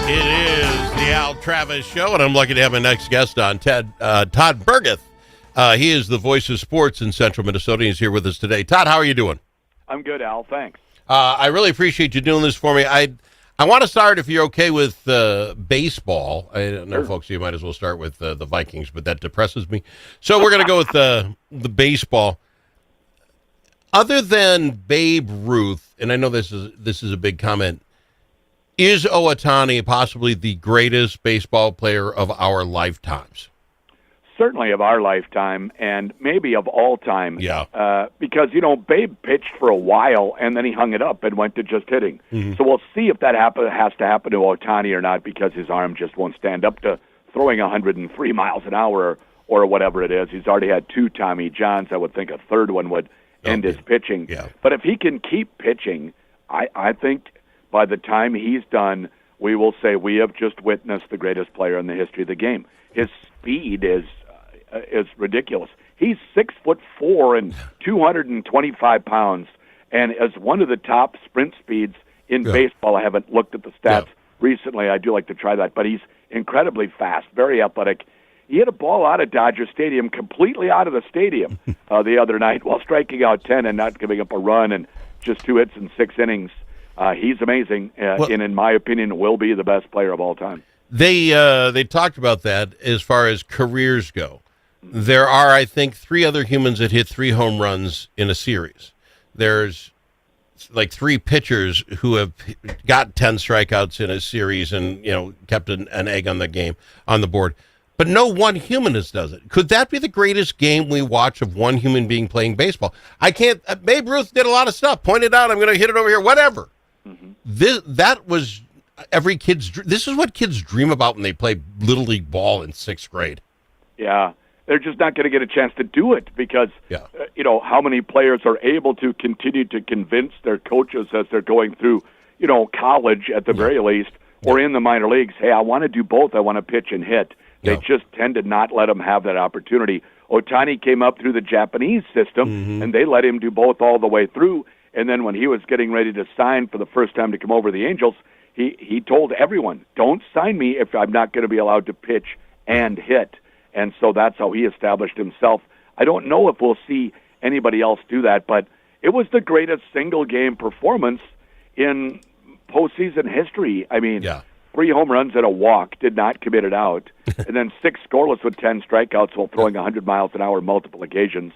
It is the Al Travis Show, and I'm lucky to have my next guest on, Todd Bergeth. He is the voice of sports in Central Minnesota. He's here with us today. Todd, how are you doing? I'm good, Al. Thanks. I really appreciate you doing this for me. I want to start, if you're okay with baseball. I don't know, folks, you might as well start with the Vikings, but that depresses me. So we're going to go with the baseball. Other than Babe Ruth, and I know this is a big comment, is Ohtani possibly the greatest baseball player of our lifetimes? Certainly of our lifetime, and maybe of all time. Yeah. Because, Babe pitched for a while, and then he hung it up and went to just hitting. Mm-hmm. So we'll see if that has to happen to Ohtani or not, because his arm just won't stand up to throwing 103 miles an hour or whatever it is. He's already had 2 Tommy Johns. I would think a third one would end his pitching. Yeah. But if he can keep pitching, I think by the time he's done, we will say we have just witnessed the greatest player in the history of the game. His speed is ridiculous. He's 6'4" and 225 pounds, and is one of the top sprint speeds in baseball. I haven't looked at the stats recently. I do like to try that, but he's incredibly fast, very athletic. He hit a ball out of Dodger Stadium, completely out of the stadium the other night, while striking out 10 and not giving up a run, and just 2 hits in 6 innings. He's amazing, and in my opinion, will be the best player of all time. They talked about that as far as careers go. There are, I think, 3 other humans that hit 3 home runs in a series. There's like 3 pitchers who have got 10 strikeouts in a series and kept an egg on the board. But no one human does it. Could that be the greatest game we watch of one human being playing baseball? I can't. Babe Ruth did a lot of stuff. Pointed out, I'm going to hit it over here. Whatever. Mm-hmm. That was every kid's. This is what kids dream about when they play little league ball in 6th grade. Yeah, they're just not going to get a chance to do it because how many players are able to continue to convince their coaches as they're going through college at the very least or in the minor leagues. Hey, I want to do both. I want to pitch and hit. They just tend to not let him have that opportunity. Ohtani came up through the Japanese system, and they let him do both all the way through. And then when he was getting ready to sign for the first time to come over to the Angels, he told everyone, don't sign me if I'm not going to be allowed to pitch and hit. And so that's how he established himself. I don't know if we'll see anybody else do that, but it was the greatest single-game performance in postseason history. I mean, 3 home runs and a walk, did not commit it out, and then 6 scoreless with 10 strikeouts while throwing 100 miles an hour multiple occasions.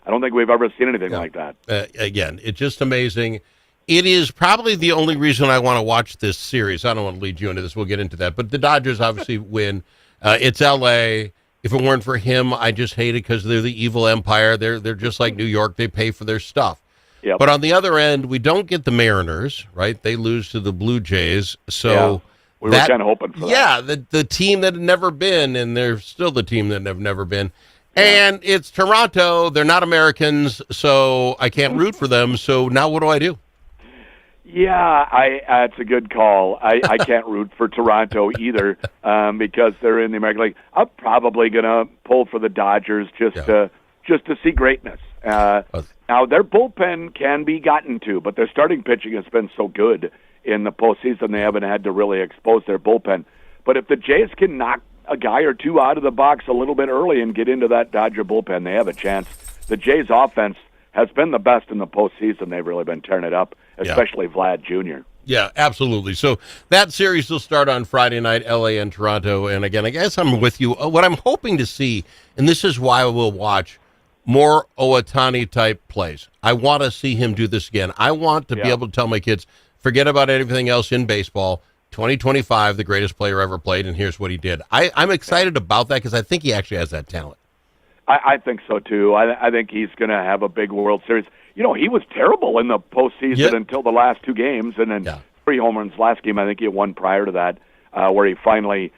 I don't think we've ever seen anything like that. Again, it's just amazing. It is probably the only reason I want to watch this series. I don't want to lead you into this. We'll get into that. But the Dodgers obviously win. It's L.A. If it weren't for him, I just hate it because they're the evil empire. They're just like New York. They pay for their stuff. Yep. But on the other end, we don't get the Mariners, right? They lose to the Blue Jays. So we were kind of hoping for that. Yeah, the team that had never been, and they're still the team that have never been. And it's Toronto. They're not Americans, so I can't root for them. So now what do I do? Yeah, that's a good call. I can't root for Toronto either because they're in the American League. I'm probably going to pull for the Dodgers just to see greatness. Now, their bullpen can be gotten to, but their starting pitching has been so good in the postseason they haven't had to really expose their bullpen. But if the Jays can knock a guy or 2 out of the box a little bit early and get into that Dodger bullpen, they have a chance. The Jays' offense has been the best in the postseason. They've really been tearing it up, especially Vlad Jr. Yeah, absolutely. So that series will start on Friday night, L.A. and Toronto. And again, I guess I'm with you. What I'm hoping to see, and this is why we'll watch more Ohtani-type plays. I want to see him do this again. I want to be able to tell my kids, forget about everything else in baseball. 2025, the greatest player ever played, and here's what he did. I'm excited about that because I think he actually has that talent. I think so, too. I think he's going to have a big World Series. He was terrible in the postseason until the last 2 games, and then 3 home runs last game. I think he had 1 prior to that, where he finally,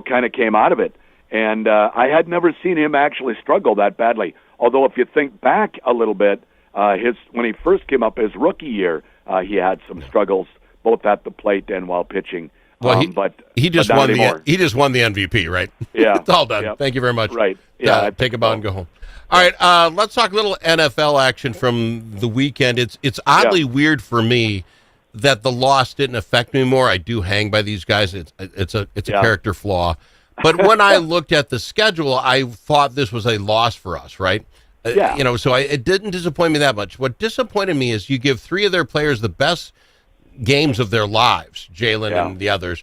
kind of came out of it. And I had never seen him actually struggle that badly. Although if you think back a little bit, when he first came up his rookie year, he had some struggles both at the plate and while pitching. Well, he just won the MVP, right? Yeah, it's all done. Yep. Thank you very much. Right. Yeah, take a bow and go home. All right, let's talk a little NFL action from the weekend. It's oddly weird for me that the loss didn't affect me more. I do hang by these guys. It's a character flaw. But when I looked at the schedule, I thought this was a loss for us, right? Yeah. So it didn't disappoint me that much. What disappointed me is you give three of their players the best games of their lives, Jalen and the others,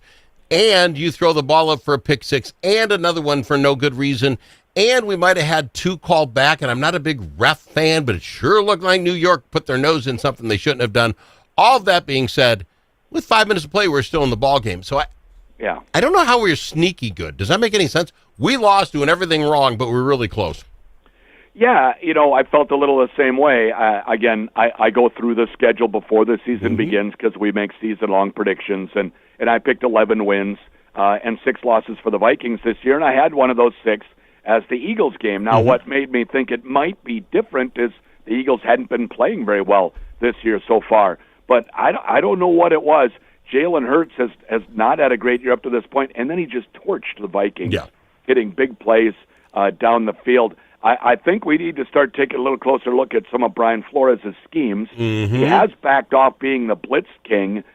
and you throw the ball up for a pick six and another one for no good reason, and we might have had two called back, and I'm not a big ref fan, but it sure looked like New York put their nose in something they shouldn't have done. All of that being said, with 5 minutes to play, we're still in the ball game. So I don't know how we're sneaky good. Does that make any sense? We lost doing everything wrong, but we're really close. Yeah, I felt a little the same way. I go through the schedule before the season begins because we make season-long predictions, and I picked 11 wins and 6 losses for the Vikings this year, and I had one of those 6 as the Eagles game. Now, what made me think it might be different is the Eagles hadn't been playing very well this year so far, but I don't know what it was. Jalen Hurts has not had a great year up to this point, and then he just torched the Vikings, hitting big plays down the field. I think we need to start taking a little closer look at some of Brian Flores' schemes. He has backed off being the blitz king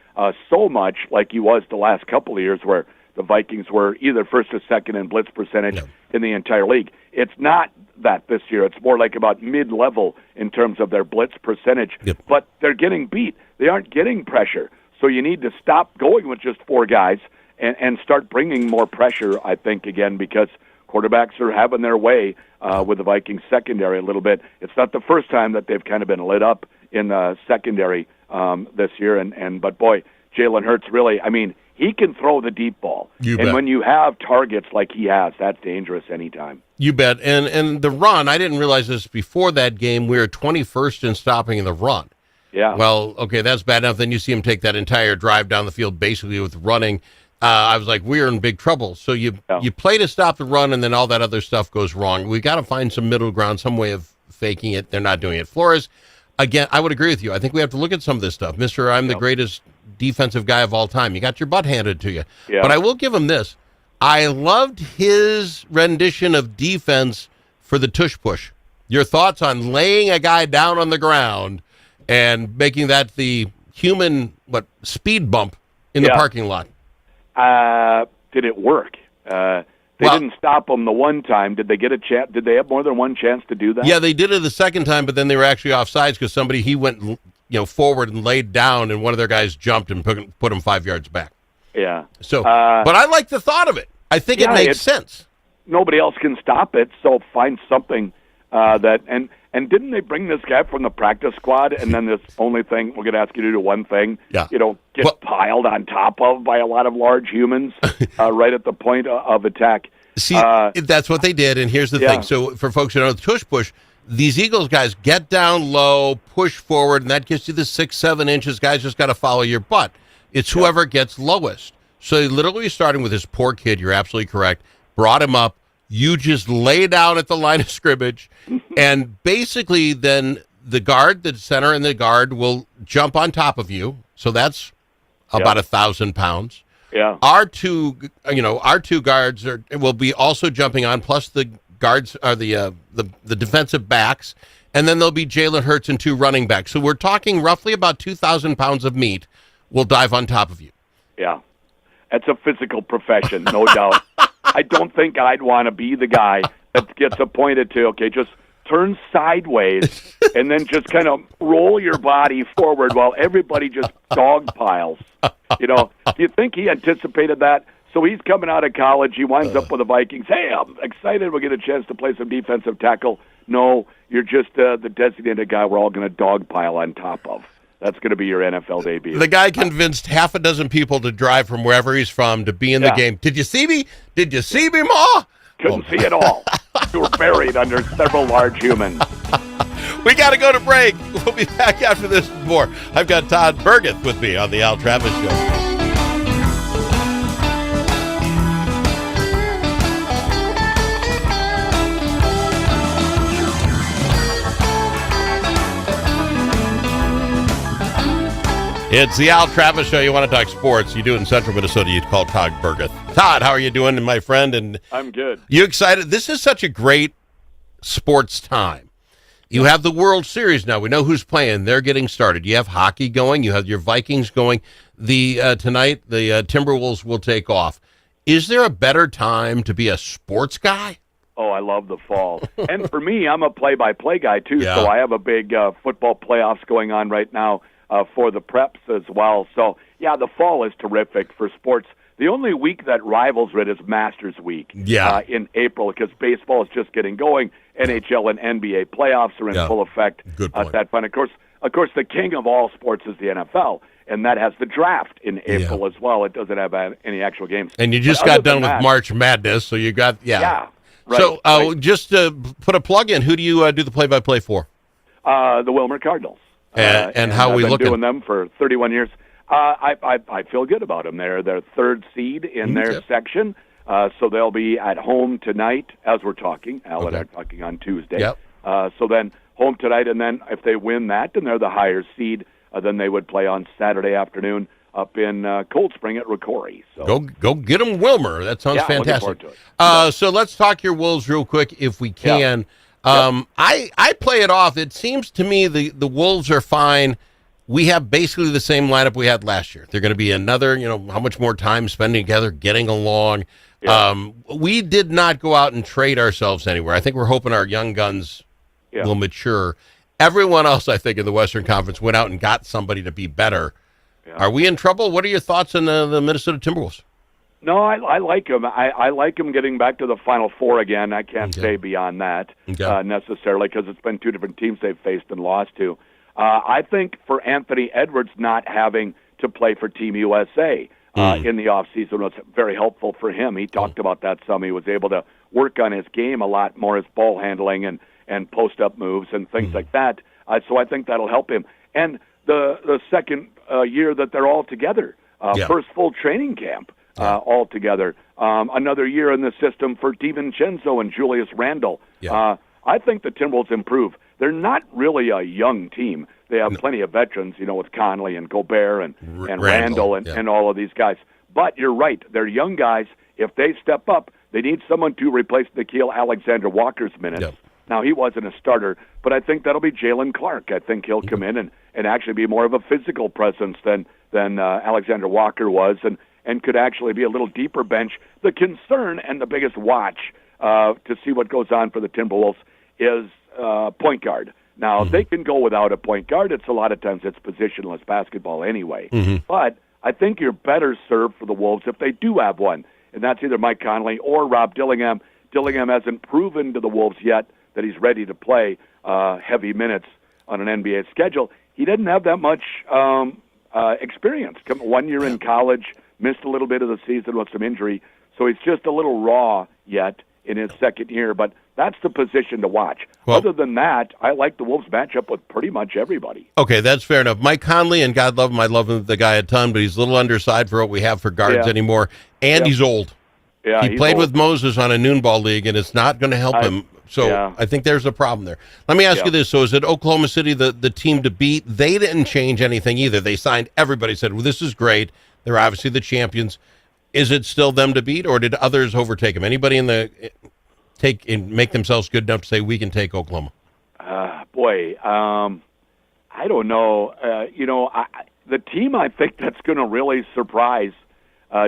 so much like he was the last couple of years where the Vikings were either first or second in blitz percentage in the entire league. It's not that this year. It's more like about mid-level in terms of their blitz percentage. But they're getting beat. They aren't getting pressure. So you need to stop going with just 4 guys and start bringing more pressure, I think, again, because quarterbacks are having their way with the Vikings secondary a little bit. It's not the first time that they've kind of been lit up in the secondary this year. But boy, Jalen Hurts really, he can throw the deep ball. When you have targets like he has, that's dangerous anytime. You bet. And the run, I didn't realize this before that game, we were 21st in stopping the run. Yeah. Well, okay, that's bad enough. Then you see him take that entire drive down the field basically with running. I was like, we're in big trouble. So you play to stop the run, and then all that other stuff goes wrong. We got to find some middle ground, some way of faking it. They're not doing it. Flores, again, I would agree with you. I think we have to look at some of this stuff. I'm the greatest defensive guy of all time. You got your butt handed to you. Yeah. But I will give him this. I loved his rendition of defense for the tush push. Your thoughts on laying a guy down on the ground and making that the human speed bump in the parking lot? Did it work? They didn't stop them the one time. Did they get a chance? Did they have more than one chance to do that? Yeah, they did it the second time, but then they were actually offsides because he went forward and laid down, and one of their guys jumped and put him 5 yards back. Yeah. So, but I like the thought of it. I think it makes sense. Nobody else can stop it, so find something and didn't they bring this guy from the practice squad, and then this only thing, we're going to ask you to do one thing, get piled on top of by a lot of large humans right at the point of attack. See, that's what they did, and here's the thing. So for folks who don't know the tush push, these Eagles guys get down low, push forward, and that gives you the 6-7 inches. Guys just got to follow your butt. It's whoever gets lowest. So literally starting with this poor kid, you're absolutely correct, brought him up. You just lay down at the line of scrimmage, and basically then the center and the guard will jump on top of you. So that's about 1,000 pounds. Yeah. Our two guards will be also jumping on, plus the guards are the defensive backs, and then there'll be Jalen Hurts and 2 running backs. So we're talking roughly about 2,000 pounds of meat will dive on top of you. Yeah. That's a physical profession, no doubt. I don't think I'd want to be the guy that gets appointed to, just turn sideways and then just kind of roll your body forward while everybody just dog piles. Do you think he anticipated that? So he's coming out of college. He winds up with the Vikings. Hey, I'm excited. We'll get a chance to play some defensive tackle. No, you're just the designated guy we're all going to dog pile on top of. That's going to be your NFL debut. The guy convinced half a dozen people to drive from wherever he's from to be in the game. Did you see me? Did you see me, Ma? Couldn't see it all. You were buried under several large humans. We got to go to break. We'll be back after this with more. I've got Todd Bergeth with me on the Al Travis Show. It's the Al Travis Show. You want to talk sports, you do it in Central Minnesota, you'd call Todd Bergeth. Todd, how are you doing, my friend? And I'm good. You excited? This is such a great sports time. You have the World Series now. We know who's playing. They're getting started. You have hockey going. You have your Vikings going. Tonight, the Timberwolves will take off. Is there a better time to be a sports guy? Oh, I love the fall. And for me, I'm a play-by-play guy, too, Yeah. so I have a big football playoffs going on right now for the preps as well. So, yeah, the fall is terrific for sports. The only week that rivals it is Masters Week in April because baseball is just getting going. NHL and NBA playoffs are in full effect at that point. Of course, the king of all sports is the NFL, and that has the draft in April as well. It doesn't have any actual games. And you just got done with March Madness, so you got right. So just to put a plug in, who do you do the play-by-play for? The Wilmer Cardinals. And how we I've looking? been doing them for 31 years. I feel good about them. They're their third seed in their section, so they'll be at home tonight as we're talking. Al and I are talking on Tuesday. Yep. So then home tonight, and then if they win that, then they're the higher seed. Then they would play on Saturday afternoon up in Cold Spring at Rocori. So go get them, Wilmer. That sounds fantastic. Looking forward to it. So let's talk your Wolves real quick if we can. I play it off. It seems to me the Wolves are fine. We have basically the same lineup we had last year. They're going to be another, how much more time spending together, getting along. Yeah. We did not go out and trade ourselves anywhere. I think we're hoping our young guns will mature. Everyone else, I think, in the Western Conference went out and got somebody to be better. Yeah. Are we in trouble? What are your thoughts on the Minnesota Timberwolves? No, I like them. I like them getting back to the Final Four again. I can't say beyond that necessarily because it's been two different teams they've faced and lost to. I think for Anthony Edwards not having to play for Team USA in the offseason was very helpful for him. He talked about that some. He was able to work on his game a lot more, his ball handling and post-up moves and things like that. So I think that'll help him. And the second year that they're all together, first full training camp all together, another year in the system for DiVincenzo and Julius Randle. I think the Timberwolves improve. They're not really a young team. They have plenty of veterans, with Conley and Gobert and Randall and all of these guys. But you're right. They're young guys. If they step up, they need someone to replace Nickeil Alexander-Walker's minutes. Now, he wasn't a starter, but I think that'll be Jalen Clark. I think he'll come in and actually be more of a physical presence than Alexander Walker was and could actually be a little deeper bench. The concern and the biggest watch to see what goes on for the Timberwolves is point guard. Now, they can go without a point guard. It's a lot of times it's positionless basketball anyway. But I think you're better served for the Wolves if they do have one, and that's either Mike Conley or Rob Dillingham. Dillingham hasn't proven to the Wolves yet that he's ready to play heavy minutes on an NBA schedule. He didn't have that much experience. 1 year in college, missed a little bit of the season with some injury, so he's just a little raw yet in his second year, but that's the position to watch. Well, other than that, I like the Wolves matchup with pretty much everybody. Okay, that's fair enough. Mike Conley, and God love him, I love the guy a ton, but he's a little undersized for what we have for guards anymore, and he's old. Yeah, he played with Moses on a noon ball league, and it's not going to help him. So I think there's a problem there. Let me ask you this. So is it Oklahoma City the team to beat? They didn't change anything either. They signed everybody, said, well, this is great. They're obviously the champions. Is it still them to beat, or did others overtake them? Anybody in the make themselves good enough to say we can take Oklahoma? I don't know. The team I think that's going to really surprise,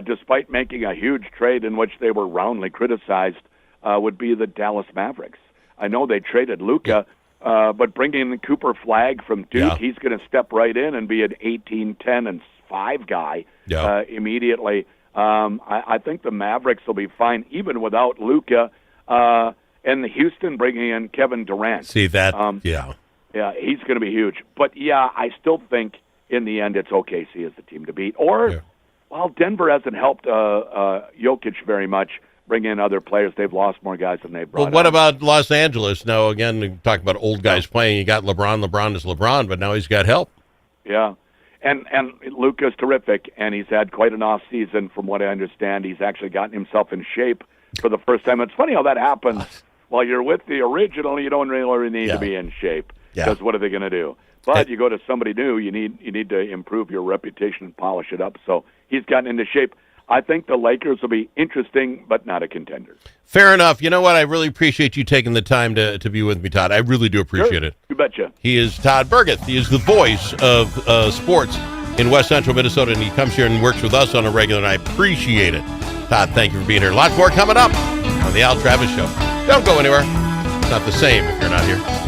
despite making a huge trade in which they were roundly criticized, would be the Dallas Mavericks. I know they traded Luka, but bringing in Cooper Flagg from Duke, he's going to step right in and be an 18, 10, and 5 guy immediately. I think the Mavericks will be fine even without Luka. And the Houston bringing in Kevin Durant. See that? Yeah, he's going to be huge. But I still think in the end it's OKC as the team to beat. Or, Denver hasn't helped Jokic very much. Bring in other players. They've lost more guys than they've brought. Well, what about Los Angeles? Now, again, we talk about old guys playing. You got LeBron. LeBron is LeBron, but now he's got help. Yeah. And Luka's terrific, and he's had quite an off season from what I understand. He's actually gotten himself in shape for the first time. It's funny how that happens. While you're with the original, you don't really need to be in shape, because what are they going to do? But you go to somebody new, you need to improve your reputation and polish it up. So he's gotten into shape. I think the Lakers will be interesting, but not a contender. Fair enough. You know what? I really appreciate you taking the time to be with me, Todd. I really do appreciate it. You betcha. He is Todd Bergeth. He is the voice of sports in West Central Minnesota, and he comes here and works with us on a regular, and I appreciate it. Todd, thank you for being here. Lots more coming up on the Al Travis Show. Don't go anywhere. It's not the same if you're not here.